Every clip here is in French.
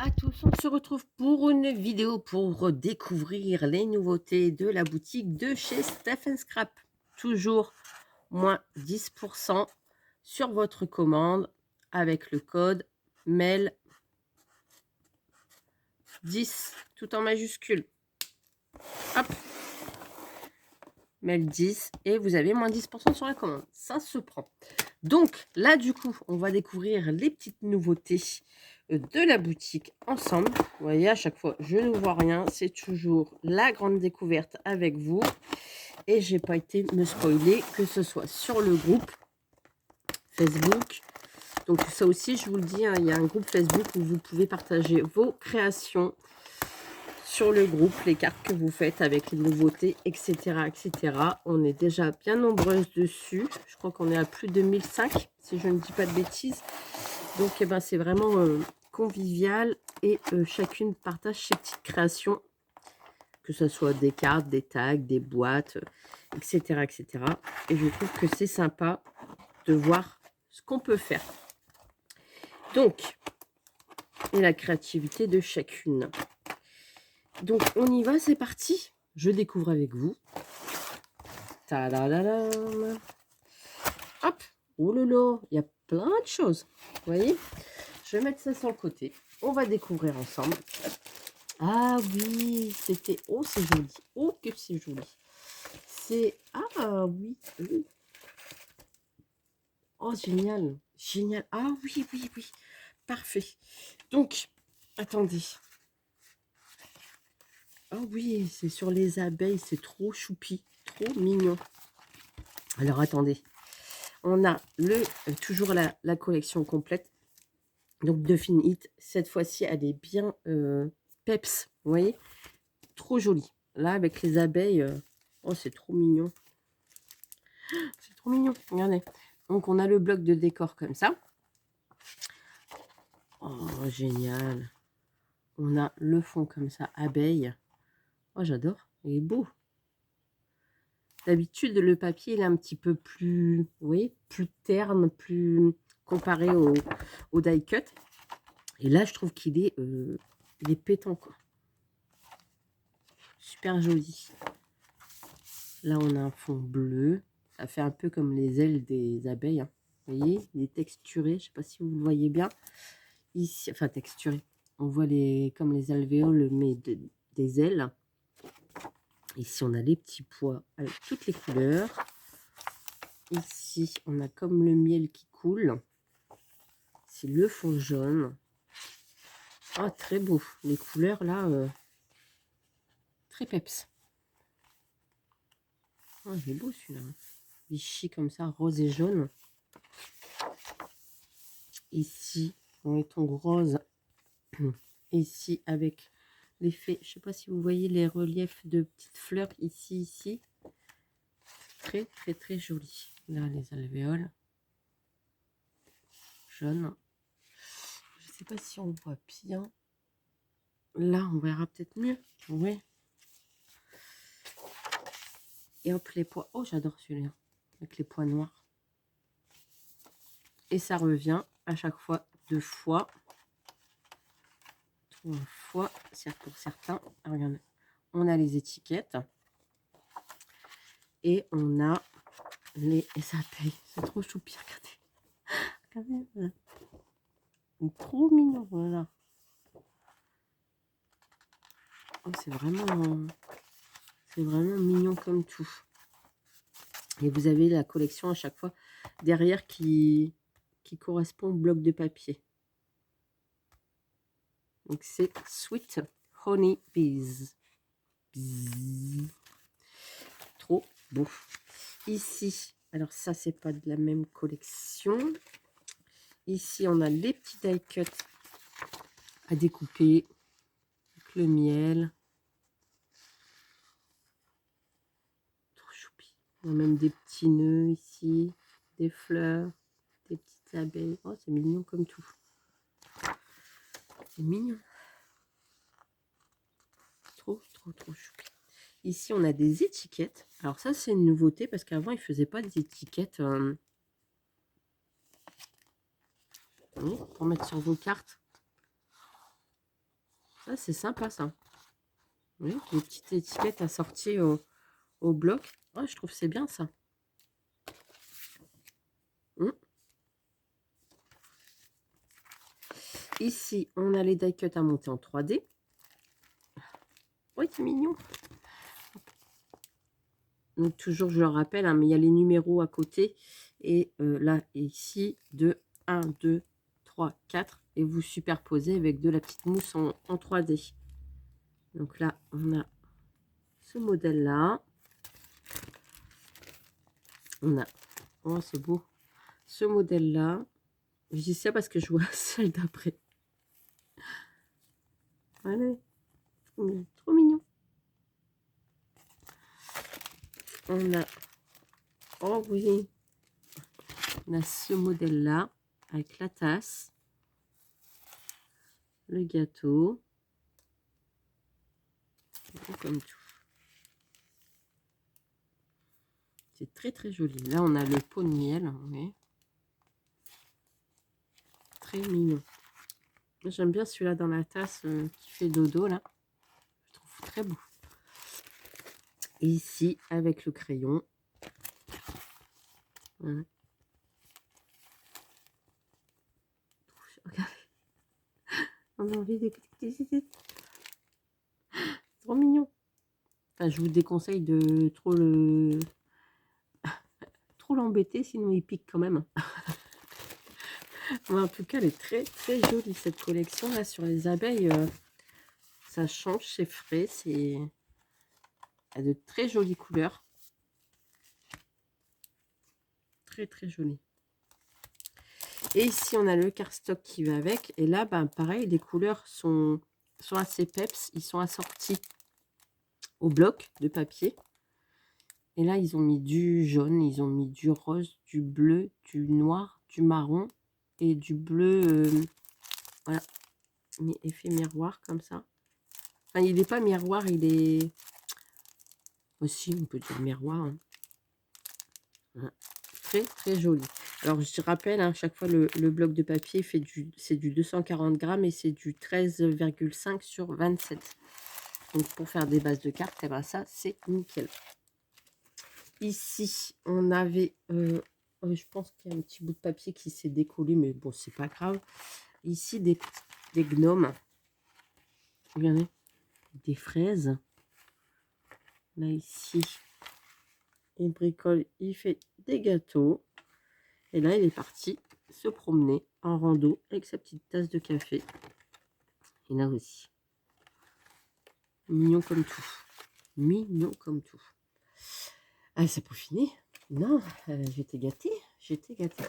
À tous, on se retrouve pour une vidéo pour découvrir les nouveautés de la boutique de chez Steph Scrap. Toujours moins 10% sur votre commande avec le code MEL10 tout en majuscule. Hop, MEL10 et vous avez moins 10% sur la commande. Ça se prend. Donc là, du coup, on va découvrir les petites nouveautés de la boutique ensemble. Vous voyez, à chaque fois, je ne vois rien. C'est toujours la grande découverte avec vous. Et j'ai pas été me spoiler, que ce soit sur le groupe Facebook. Donc ça aussi, je vous le dis, hein, il y a un groupe Facebook où vous pouvez partager vos créations sur le groupe, les cartes que vous faites avec les nouveautés, etc., etc. On est déjà bien nombreuses dessus. Je crois qu'on est à plus de 1005, si je ne dis pas de bêtises. Donc, eh ben, c'est vraiment convivial et chacune partage ses petites créations, que ce soit des cartes, des tags, des boîtes, etc., etc. Et je trouve que c'est sympa de voir ce qu'on peut faire. Donc, et la créativité de chacune. Donc, on y va, c'est parti. Je découvre avec vous. Ta-da-da-da. Hop. Oh là là, il y a plein de choses. Vous voyez? Je vais mettre ça sur le côté. On va découvrir ensemble. Ah oui, c'était... Oh, c'est joli. Oh, que c'est joli. C'est... Ah oui. Oh, génial. Génial. Ah oui, oui, oui. Parfait. Donc, attendez. Ah oui, c'est sur les abeilles. C'est trop choupi. Trop mignon. Alors, attendez. On a toujours la collection complète. Donc, de Finite. Cette fois-ci, elle est bien peps. Vous voyez? Trop jolie. Là, avec les abeilles... Oh, c'est trop mignon. C'est trop mignon. Regardez. Donc, on a le bloc de décor comme ça. Oh, génial. On a le fond comme ça, abeille. Oh, j'adore. Il est beau. D'habitude, le papier, il est un petit peu plus, oui, plus terne, plus comparé au die cut. Et là, je trouve qu'il est, il est pétant, quoi. Super joli. Là, on a un fond bleu. Ça fait un peu comme les ailes des abeilles. Hein. Vous voyez, il est texturé. Je ne sais pas si vous le voyez bien. Ici, enfin, texturé. On voit comme les alvéoles, mais des ailes. Ici, on a les petits pois avec toutes les couleurs. Ici, on a comme le miel qui coule. C'est le fond jaune. Ah, très beau. Les couleurs, là, très peps. Ah, il est beau, celui-là. Vichy, comme ça, rose et jaune. Ici, on est en rose. Ici, avec l'effet, je ne sais pas si vous voyez les reliefs de petites fleurs ici, ici. Très, très, très joli. Là, les alvéoles. Jaune. Je ne sais pas si on voit bien. Là, on verra peut-être mieux. Oui. Et hop, les pois. Oh, j'adore celui-là. Avec les pois noirs. Et ça revient à chaque fois 2 fois. 3 fois. C'est pour certains. Alors, regardez. On a les étiquettes. Et on a les abeilles. C'est trop choupi. Regardez. Regardez. Voilà. Trop mignon. Voilà. Oh, c'est vraiment mignon comme tout. Et vous avez la collection à chaque fois derrière qui correspond au bloc de papier. Donc c'est Sweet Honey Bees. Bzzz. Trop beau. Ici, alors ça c'est pas de la même collection. Ici on a les petits die cuts à découper avec le miel. Trop choupi. On a même des petits nœuds ici, des fleurs, des petites abeilles. Oh, c'est mignon comme tout. C'est mignon. Trop, trop, trop choupi. Ici, on a des étiquettes. Alors ça, c'est une nouveauté parce qu'avant, ils ne faisaient pas des étiquettes pour mettre sur vos cartes. Ça, c'est sympa, ça. Oui, les petites étiquettes assorties au bloc. Ouais, je trouve que c'est bien, ça. Ici, on a les die cuts à monter en 3D. Oui, c'est mignon. Donc, toujours, je le rappelle, hein, mais il y a les numéros à côté. Et là, et ici, de 1, 2, 3, 4. Et vous superposez avec de la petite mousse en 3D. Donc là, on a ce modèle-là. On a, oh, c'est beau, ce modèle-là. Je dis ça parce que je vois celle d'après. Allez, trop mignon. On a, oh oui, on a ce modèle-là avec la tasse, le gâteau, comme tout. C'est très très joli. Là, on a le pot de miel, oui. Très mignon. J'aime bien celui-là dans la tasse qui fait dodo, là. Je trouve très beau. Et ici, avec le crayon. Voilà. Regardez. On a envie de... Trop mignon. Enfin, je vous déconseille de trop l'embêter, sinon il pique quand même. Mais en tout cas, elle est très très jolie cette collection là sur les abeilles. Ça change, c'est frais, c'est a de très jolies couleurs. Très très joli. Et ici, on a le cardstock qui va avec. Et là, ben, pareil, les couleurs sont assez peps. Ils sont assortis au bloc de papier. Et là, ils ont mis du jaune, ils ont mis du rose, du bleu, du noir, du marron et du bleu. Voilà, mais effet miroir comme ça. Enfin, il n'est pas miroir, il est... Aussi, on peut dire miroir. Hein. Voilà. Très, très joli. Alors, je rappelle, hein, chaque fois, le bloc de papier, c'est du 240 grammes et c'est du 13,5 sur 27. Donc, pour faire des bases de cartes, eh ben, ça, c'est nickel. Ici, on avait... je pense qu'il y a un petit bout de papier qui s'est décollé, mais bon, c'est pas grave. Ici, des gnomes. Regardez. Des fraises. Là, ici, il bricole, il fait des gâteaux. Et là, il est parti se promener en rando avec sa petite tasse de café. Et là aussi. Mignon comme tout. Mignon comme tout. Ah, c'est pas fini? Non, j'étais gâtée. J'étais gâtée.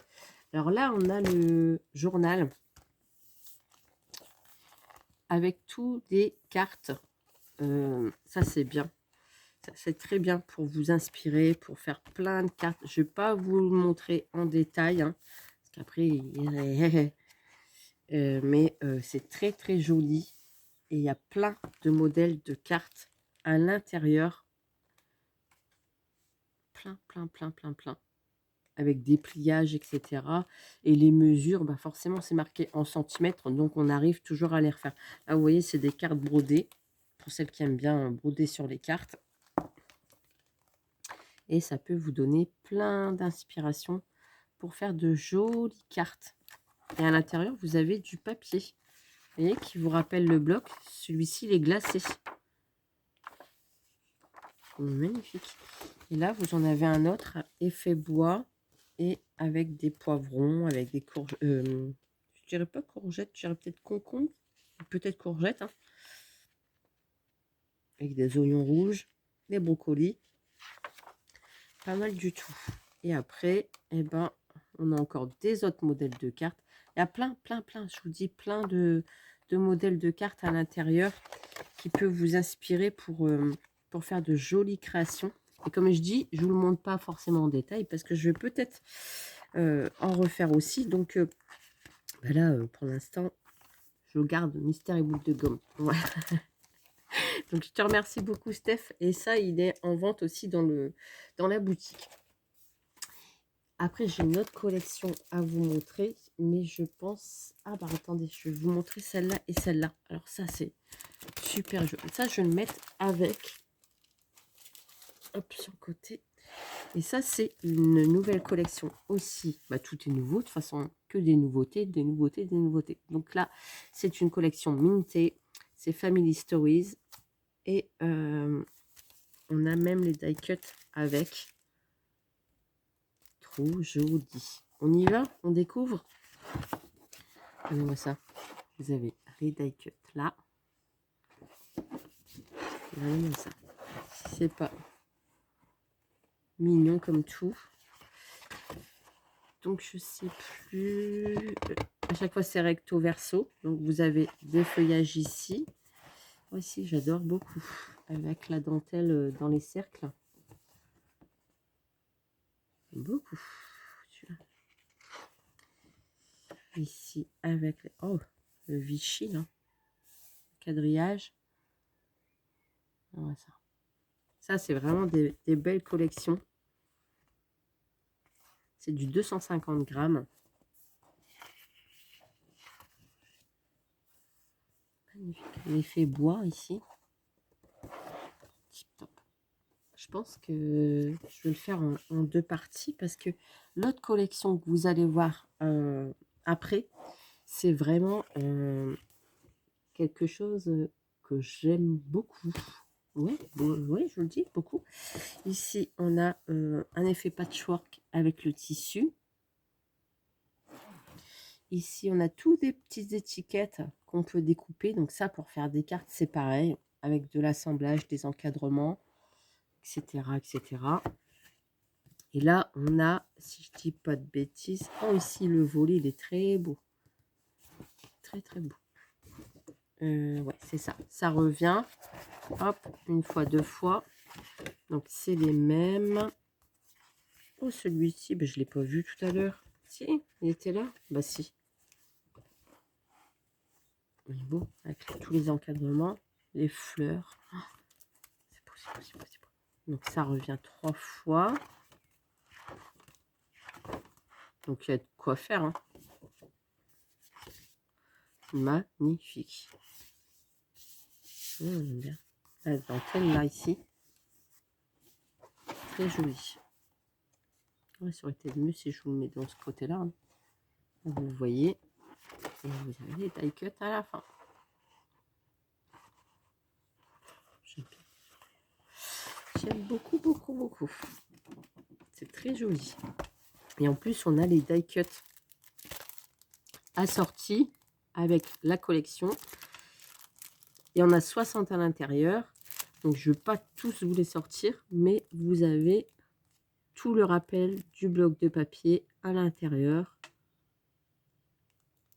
Alors là, on a le journal avec tous des cartes. Ça, c'est bien. C'est très bien pour vous inspirer, pour faire plein de cartes. Je ne vais pas vous le montrer en détail, hein, parce qu'après, mais c'est très très joli. Et il y a plein de modèles de cartes à l'intérieur. Plein, plein, plein, plein, plein. Avec des pliages, etc. Et les mesures, bah forcément, c'est marqué en centimètres, donc on arrive toujours à les refaire. Là, vous voyez, c'est des cartes brodées, pour celles qui aiment bien broder sur les cartes. Et ça peut vous donner plein d'inspiration pour faire de jolies cartes. Et à l'intérieur, vous avez du papier. Vous voyez, qui vous rappelle le bloc. Celui-ci, il est glacé. Magnifique. Et là, vous en avez un autre, effet bois, et avec des poivrons, avec des courgettes. Je dirais pas courgettes, je dirais peut-être concombre. Peut-être courgettes. Hein. Avec des oignons rouges, des brocolis. Pas mal du tout. Et après, eh ben, on a encore des autres modèles de cartes. Il y a plein, plein, plein, je vous dis, plein de modèles de cartes à l'intérieur qui peuvent vous inspirer pour faire de jolies créations. Et comme je dis, je ne vous le montre pas forcément en détail parce que je vais peut-être en refaire aussi. Donc ben là, pour l'instant, je garde mystère et boule de gomme. Voilà. Donc je te remercie beaucoup, Steph. Et ça, il est en vente aussi dans la boutique. Après, j'ai une autre collection à vous montrer, mais je pense... Ah bah attendez, je vais vous montrer celle-là et celle-là. Alors ça, c'est super joli. Ça, je vais le mettre avec. Hop, sur le côté. Et ça, c'est une nouvelle collection aussi. Bah, tout est nouveau, de toute façon, que des nouveautés, des nouveautés, des nouveautés. Donc là, c'est une collection Minté. C'est Family Stories. Et on a même les die cuts avec. Trop joli. On y va? On découvre? Regardez-moi ça. Vous avez les die cuts là. Regardez-moi ça. C'est pas mignon comme tout. Donc, je sais plus. À chaque fois, c'est recto verso. Donc, vous avez des feuillages ici. Moi aussi, j'adore beaucoup. Avec la dentelle dans les cercles. Beaucoup. Ici, avec oh, le Vichy, là. Quadrillage. Ah, ça c'est vraiment des belles collections. C'est du 250 grammes. Magnifique. L'effet bois ici. Je pense que je vais le faire en deux parties parce que l'autre collection que vous allez voir après, c'est vraiment quelque chose que j'aime beaucoup. Oui, ouais, je vous le dis, beaucoup. Ici, on a un effet patchwork avec le tissu. Ici, on a toutes des petites étiquettes qu'on peut découper. Donc ça, pour faire des cartes, c'est pareil, avec de l'assemblage, des encadrements, etc., etc. Et là, on a, si je dis pas de bêtises, oh, ici, le volet, il est très beau. Très, très beau. Ouais, c'est ça. Ça revient, hop, une fois, deux fois. Donc, c'est les mêmes. Oh, celui-ci, ben, je ne l'ai pas vu tout à l'heure. Si, il était là. Bah, si. Il est beau, avec tous les encadrements, les fleurs. Oh, c'est beau, c'est beau, c'est beau, c'est beau. Donc, ça revient trois fois. Donc, il y a de quoi faire. Hein. Magnifique. J'aime bien. La dentelle, là, ici. Très joli. Ouais, ça aurait été mieux si je vous le mets dans ce côté-là. Hein. Vous voyez. Et vous avez les die cuts à la fin. J'aime beaucoup, beaucoup, beaucoup. C'est très joli. Et en plus, on a les die cuts assortis avec la collection. Il y en a 60 à l'intérieur. Donc, je ne vais pas tous vous les sortir, mais vous avez tout le rappel du bloc de papier à l'intérieur.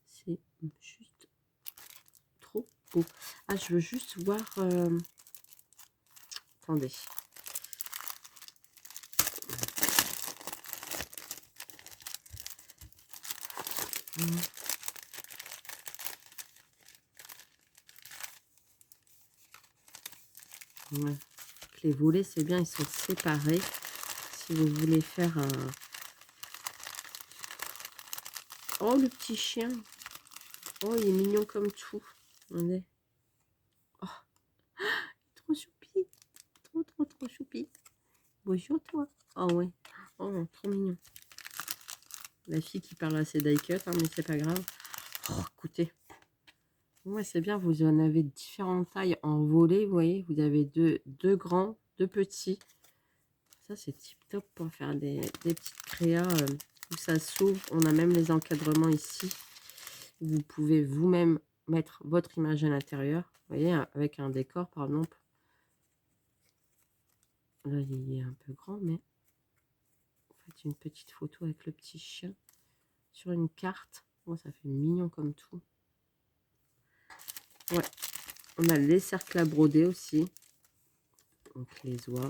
C'est juste trop beau. Ah, je veux juste voir... Attendez. Ouais. Les volets, c'est bien, ils sont séparés. Si vous voulez faire un... Oh, le petit chien. Oh, il est mignon comme tout. Regardez. Oh, trop choupi. Trop, trop, trop choupi. Bonjour, toi. Oh, ouais. Oh, trop mignon. La fille qui parle à ses die cuts, hein, mais c'est pas grave. Oh, écoutez. Ouais, c'est bien, vous en avez différentes tailles en volets, vous voyez. Vous avez deux grands, deux petits. Ça, c'est tip top pour faire des petites créas où ça s'ouvre. On a même les encadrements ici. Vous pouvez vous-même mettre votre image à l'intérieur. Vous voyez, avec un décor, par exemple. Là, il est un peu grand, mais en fait, une petite photo avec le petit chien sur une carte. Oh, ça fait mignon comme tout. Ouais. On a les cercles à broder aussi. Donc, les oies.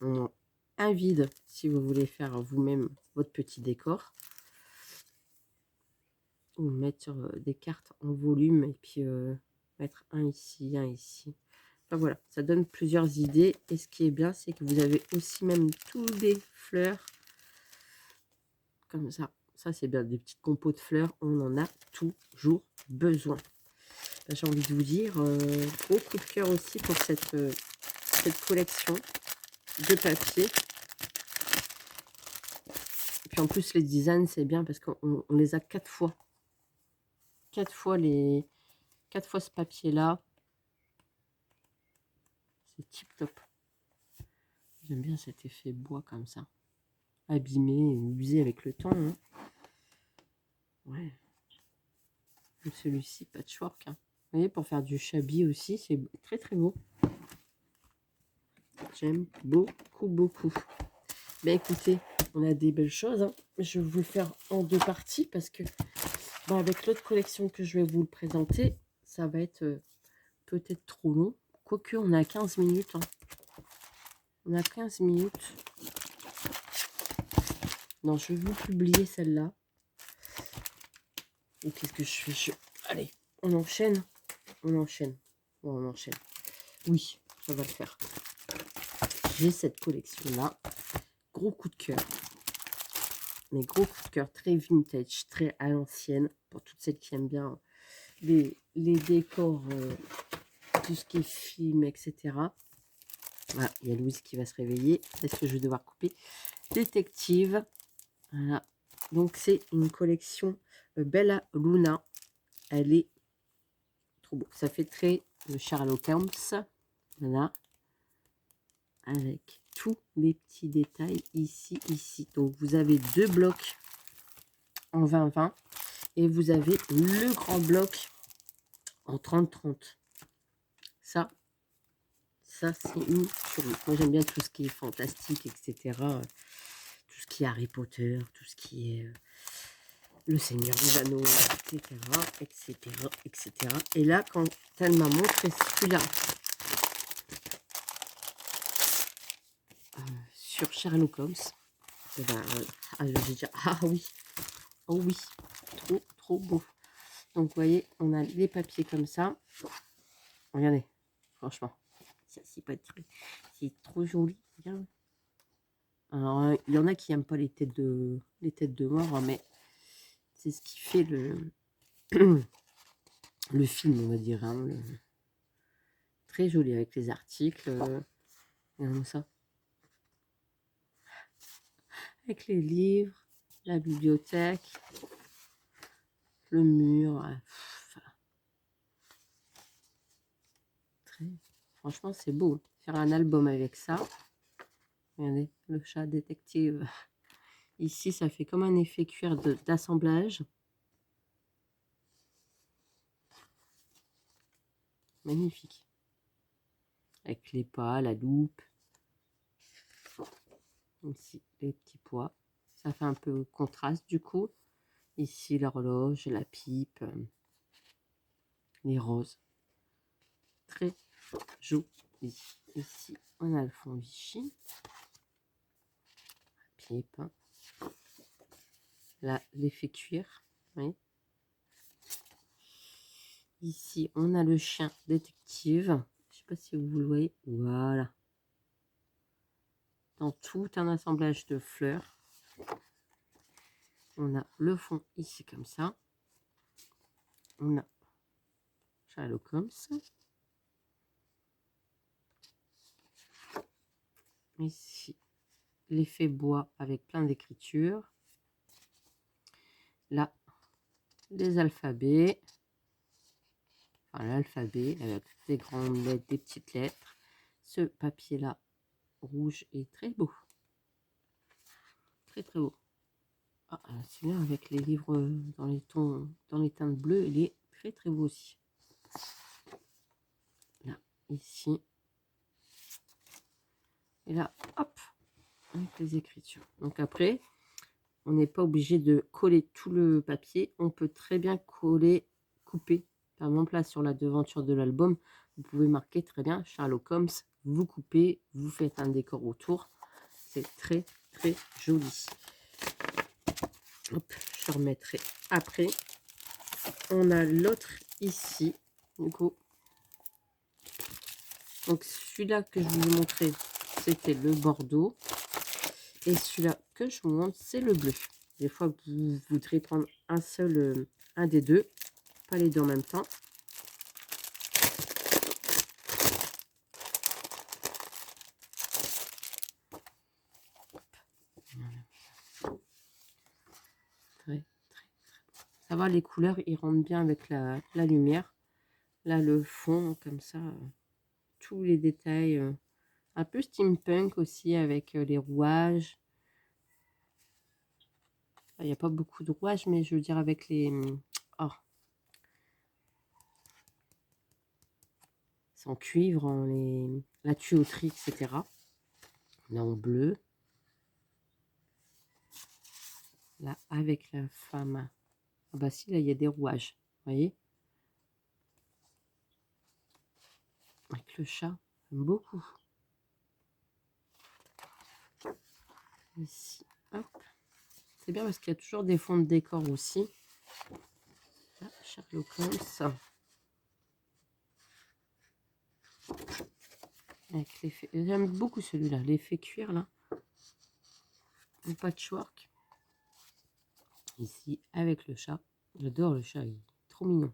On a un vide si vous voulez faire vous-même votre petit décor. Ou mettre sur des cartes en volume et puis mettre un ici, un ici. Enfin voilà, ça donne plusieurs idées. Et ce qui est bien, c'est que vous avez aussi même tous des fleurs comme ça. Ça, c'est bien. Des petites compos de fleurs, on en a toujours besoin. Ben, j'ai envie de vous dire, gros coup de cœur aussi pour cette collection de papier. Et puis en plus, les designs, c'est bien parce qu'on les a 4 fois. 4 fois ce papier-là. C'est tip top. J'aime bien cet effet bois comme ça. Abîmé, usé avec le temps. Hein. Ouais. Celui-ci, patchwork. Hein. Vous voyez, pour faire du shabby aussi, c'est très très beau. J'aime beaucoup, beaucoup. Ben écoutez, on a des belles choses. Hein. Je vais vous le faire en 2 parties parce que ben, avec l'autre collection que je vais vous le présenter, ça va être peut-être trop long. Quoique, on a 15 minutes. Hein. On a 15 minutes. Non, je vais vous publier celle-là. Et qu'est-ce que je fais Allez, on enchaîne. On enchaîne. Bon, on enchaîne. Oui, ça va le faire. J'ai cette collection-là. Gros coup de cœur. Mais gros coup de cœur, très vintage, très à l'ancienne. Pour toutes celles qui aiment bien les décors, tout ce qui est film, etc. Voilà, il y a Louise qui va se réveiller. Est-ce que je vais devoir couper? Détective. Voilà. Donc, c'est une collection Bella Luna. Elle est trop beau. Ça fait très Sherlock Holmes. Voilà. Avec tous les petits détails ici, ici. Donc, vous avez 2 blocs en 20-20 et vous avez le grand bloc en 30-30. Ça c'est une tuerie. Moi, j'aime bien tout ce qui est fantastique, etc. Tout ce qui est Harry Potter, tout ce qui est le Seigneur des Anneaux, etc., etc., etc. Et là, quand elle m'a montré celui-là sur Sherlock Holmes, et ben, j'ai dit, ah oui, oh oui, trop, trop beau. Donc, vous voyez, on a les papiers comme ça. Regardez, franchement, ça, c'est trop joli. Bien. Alors, il y en a qui n'aiment pas les têtes de mort, hein, mais c'est ce qui fait le film, on va dire. Hein, très joli avec les articles. Comme ça. Avec les livres, la bibliothèque, le mur. Franchement, c'est beau. Faire un album avec ça. Regardez, le chat détective. Ici, ça fait comme un effet cuir d'assemblage. Magnifique. Avec les pas, la loupe. Ici, les petits pois. Ça fait un peu contraste du coup. Ici, l'horloge, la pipe, les roses. Très joli. Ici, on a le fond Vichy. La pipe. Là, l'effet cuir. Oui. Ici, on a le chien détective. Je ne sais pas si vous le voyez. Voilà. Dans tout un assemblage de fleurs. On a le fond ici comme ça. On a Sherlock Holmes. Ici, l'effet bois avec plein d'écritures. Là, les alphabets. Enfin, l'alphabet avec des grandes lettres, des petites lettres. Ce papier-là, rouge, est très beau. Très, très beau. Ah, celui-là avec les livres dans les tons, dans les teintes bleues, il est très, très beau aussi. Là, ici. Et là, hop, avec les écritures. Donc après, on n'est pas obligé de coller tout le papier. On peut très bien coller, couper. Par exemple, là, sur la devanture de l'album, vous pouvez marquer très bien Sherlock Holmes. Vous coupez, vous faites un décor autour. C'est très, très joli. Hop, je remettrai après. On a l'autre ici. Du coup. Donc, celui-là que je vous ai montré, c'était le bordeaux. Et celui-là que je vous montre, c'est le bleu. des fois que vous voudrez prendre un des deux, pas les deux en même temps. Ça va, les couleurs, ils rentrent bien avec la lumière. Là, le fond, comme ça, tous les détails, un peu steampunk aussi, avec les rouages. Il n'y a pas beaucoup de rouages, mais je veux dire avec les... Oh, c'est en cuivre, la tuyauterie, etc. Là, en bleu. Là, avec la femme. Ah bah si, là, il y a des rouages. Vous voyez? Avec le chat, j'aime beaucoup. Ici, hop. C'est bien parce qu'il y a toujours des fonds de décor aussi. Là, Sherlock Holmes. Avec l'effet... J'aime beaucoup celui-là, l'effet cuir, là. Le patchwork. Ici, avec le chat. J'adore le chat, il est trop mignon.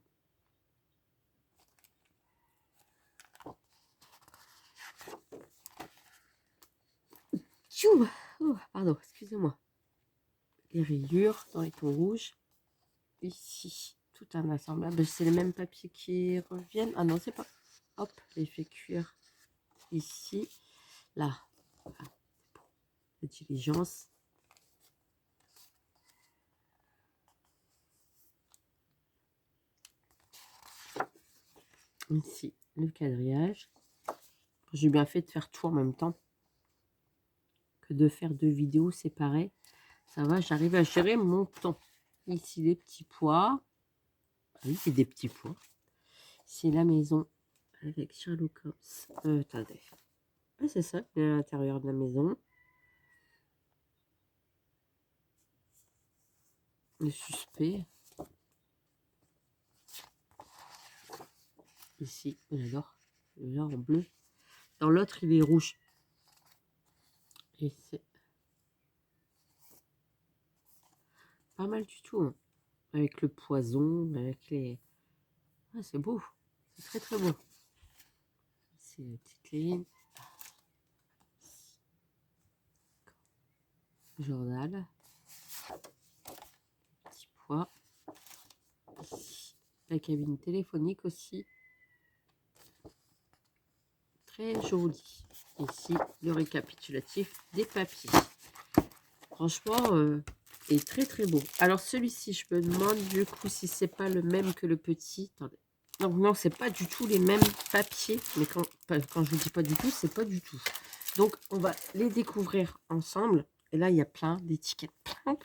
Tchou, oh, pardon, excusez-moi. Les rayures dans les tons rouges. Ici, tout un assemblage. C'est les mêmes papiers qui reviennent. Ah non, c'est pas... Hop, l'effet cuir. Ici, là. La diligence. Ici, le quadrillage. J'ai bien fait de faire tout en même temps que de faire deux vidéos séparées. Ça va, j'arrive à gérer mon temps. Ici, les petits pois. Ah oui, c'est des petits pois. C'est la maison avec Sherlock Holmes. Attendez. Ah, c'est ça, à l'intérieur de la maison. Le suspect. Ici, j'adore. Là, en bleu. Dans l'autre, il est rouge. Et c'est pas mal du tout. Hein. Avec le poison, avec les... Ah, c'est beau. C'est très, très beau. C'est la petite ligne. Journal. Petit pois. Ici, la cabine téléphonique aussi. Très joli. Ici, le récapitulatif des papiers. Franchement, est très très beau. Alors celui-ci, je me demande du coup si c'est pas le même que le petit. Attendez. Donc non, c'est pas du tout les mêmes papiers. Mais quand je vous dis pas du tout, c'est pas du tout. Donc on va les découvrir ensemble. Et là, il y a plein d'étiquettes. Plein de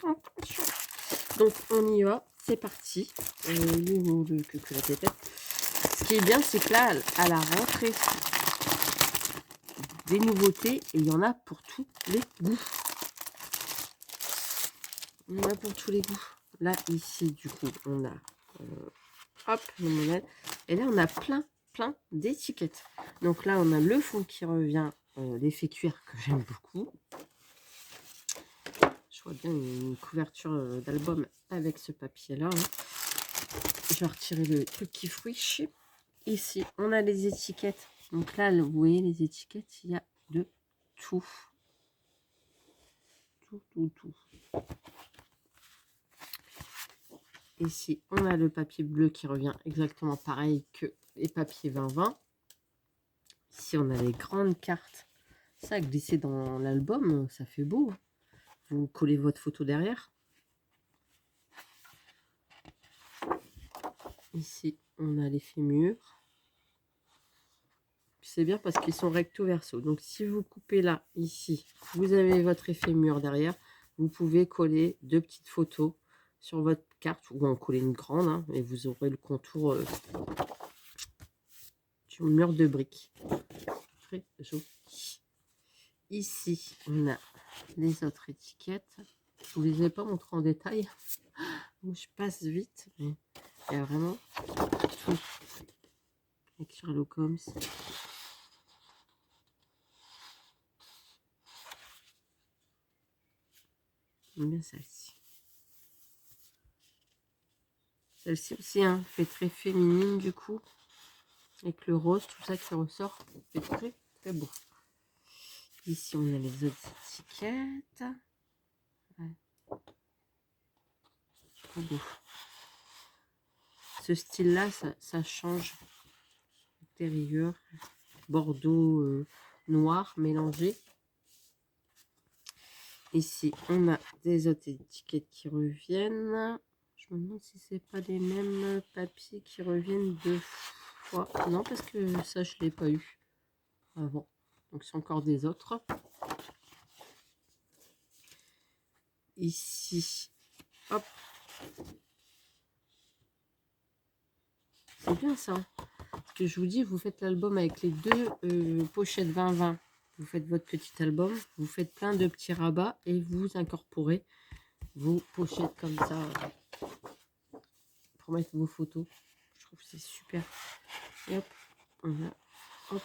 choses. Donc on y va. C'est parti. Que la tête. Ce qui est bien, c'est que là, à la rentrée, des nouveautés, et il y en a pour tous les goûts. Il y en a pour tous les goûts. Là, ici, du coup, on a hop, le modèle. Et là, on a plein d'étiquettes. Donc là, on a le fond qui revient, l'effet cuir que j'aime beaucoup. Je vois bien une couverture d'album avec ce papier-là. Hein. Je vais retirer le truc qui friche. Ici, on a les étiquettes. Donc là, vous voyez les étiquettes, il y a de tout. Tout. Ici, on a le papier bleu qui revient exactement pareil que les papiers 2020. Ici, on a les grandes cartes. Ça, glisser dans l'album, ça fait beau. Vous collez votre photo derrière. Ici, on a les fémurs. C'est bien parce qu'ils sont recto verso. Donc, si vous coupez là, ici, vous avez votre fémur derrière. Vous pouvez coller deux petites photos sur votre carte ou en coller une grande. Hein, et vous aurez le contour du mur de briques. Très joli. Ici, on a les autres étiquettes. Je ne vous les ai pas montrées en détail. Donc, je passe vite. Mais il y a vraiment tout. Avec Sherlock Holmes. J'aime bien celle-ci. Celle-ci aussi, hein, fait très féminine du coup. Avec le rose, tout ça qui ressort. C'est très très beau. Ici, on a les autres étiquettes. Ouais. Trop beau. Ce style-là, ça change. Intérieur, bordeaux noir mélangé. Ici, on a des autres étiquettes qui reviennent. Je me demande si c'est pas les mêmes papiers qui reviennent deux fois. Non, parce que ça, je l'ai pas eu avant. Donc, c'est encore des autres. Ici, hop. C'est bien ça. Parce que je vous dis, vous faites l'album avec les deux pochettes 20-20. Vous faites votre petit album, vous faites plein de petits rabats et vous incorporez vos pochettes comme ça pour mettre vos photos. Je trouve que c'est super. Et hop, on a, hop.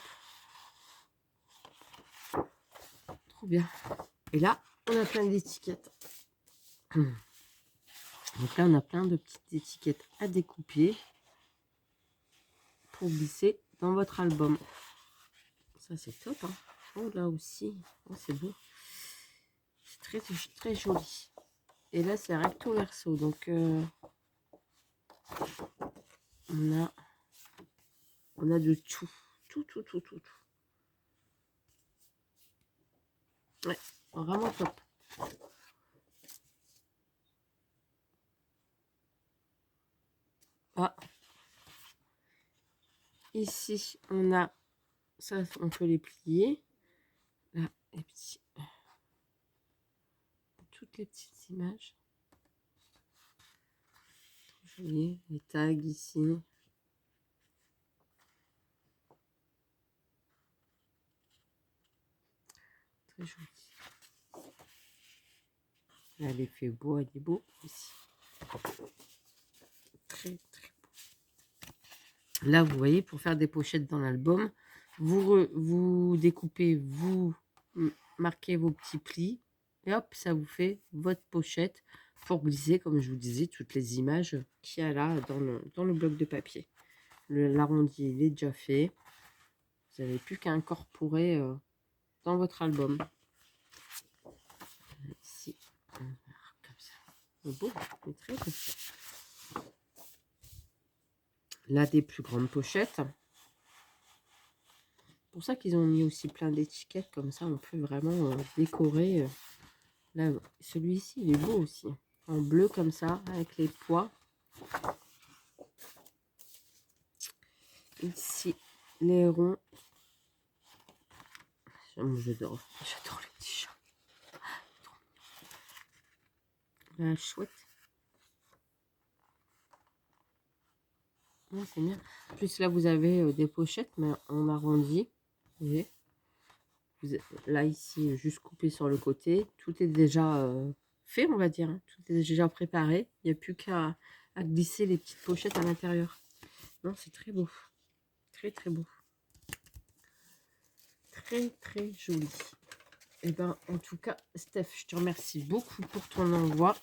Trop bien. Et là, on a plein d'étiquettes. Donc là, on a plein de petites étiquettes à découper pour glisser dans votre album. Ça, c'est top. Hein. Oh, là aussi. Oh, c'est beau. C'est très, très joli. Et là, c'est recto verso. Donc, on a de tout. Tout. Ouais, vraiment top. Ah. Ici, on a ça, on peut les plier. Là, les petits, toutes les petites images. Trop joli. Les tags ici. Très joli. Là, l'effet beau, elle est beau ici. Très, très beau. Là, vous voyez, pour faire des pochettes dans l'album, vous découpez, vous marquez vos petits plis, et hop, ça vous fait votre pochette pour glisser, comme je vous disais, toutes les images qu'il y a là dans le bloc de papier. L'arrondi, il est déjà fait. Vous n'avez plus qu'à incorporer dans votre album. Ici, comme ça. C'est beau, c'est très beau. Là, des plus grandes pochettes. C'est pour ça qu'ils ont mis aussi plein d'étiquettes. Comme ça, on peut vraiment décorer. Là, celui-ci, il est beau aussi. En bleu comme ça, avec les pois. Ici, les ronds. J'adore les petits chats. La chouette. Ouais, c'est bien. En plus, là, vous avez des pochettes, mais en arrondi. Vous voyez, là, ici, juste coupé sur le côté. Tout est déjà fait, on va dire. Hein. Tout est déjà préparé. Il n'y a plus qu'à glisser les petites pochettes à l'intérieur. Non, c'est très beau. Très, très beau. Très, très joli. Et ben, en tout cas, Steph, je te remercie beaucoup pour ton envoi.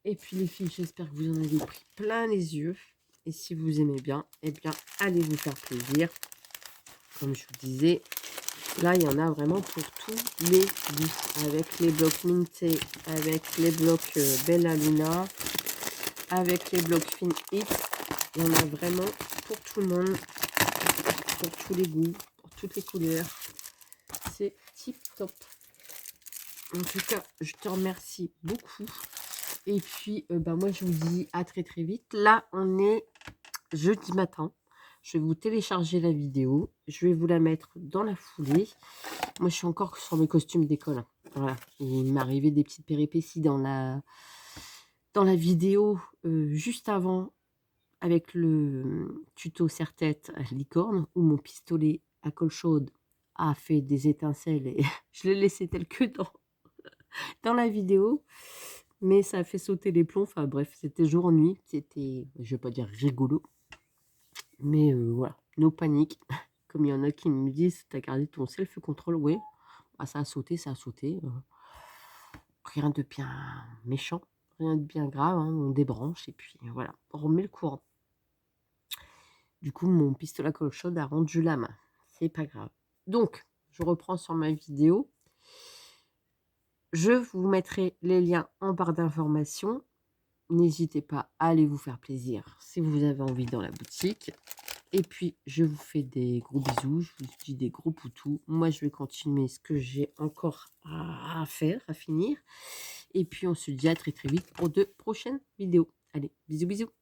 Et puis les filles, j'espère que vous en avez pris plein les yeux. Et si vous aimez bien, eh bien, allez vous faire plaisir. Comme je vous disais, là, il y en a vraiment pour tous les goûts. Avec les blocs Minté, avec les blocs Bella Luna, avec les blocs Fin Hit. Il y en a vraiment pour tout le monde, pour tous les goûts, pour toutes les couleurs. C'est tip top. En tout cas, je te remercie beaucoup. Et puis, moi, je vous dis à très très vite. Là, on est jeudi matin. Je vais vous télécharger la vidéo. Je vais vous la mettre dans la foulée. Moi, je suis encore sur mes costumes d'école. Voilà. Il m'est arrivé des petites péripéties dans la vidéo juste avant, avec le tuto serre-tête à licorne, où mon pistolet à colle chaude a fait des étincelles et je l'ai laissé tel que dans la vidéo. Mais ça a fait sauter les plombs. Enfin bref, c'était jour-nuit. C'était, je vais pas dire rigolo. Mais voilà, no panique. Comme il y en a qui me disent, t'as gardé ton self-control. Oui, bah, ça a sauté, ça a sauté. Rien de bien méchant. Rien de bien grave, hein, on débranche et puis voilà, on remet le courant. Du coup, mon pistolet à colle chaude a rendu la main. C'est pas grave. Donc, je reprends sur ma vidéo. Je vous mettrai les liens en barre d'informations. N'hésitez pas à aller vous faire plaisir si vous avez envie dans la boutique. Et puis, je vous fais des gros bisous. Je vous dis des gros poutous. Moi, je vais continuer ce que j'ai encore à faire, à finir. Et puis, on se dit à très très vite pour de prochaines vidéos. Allez, bisous bisous.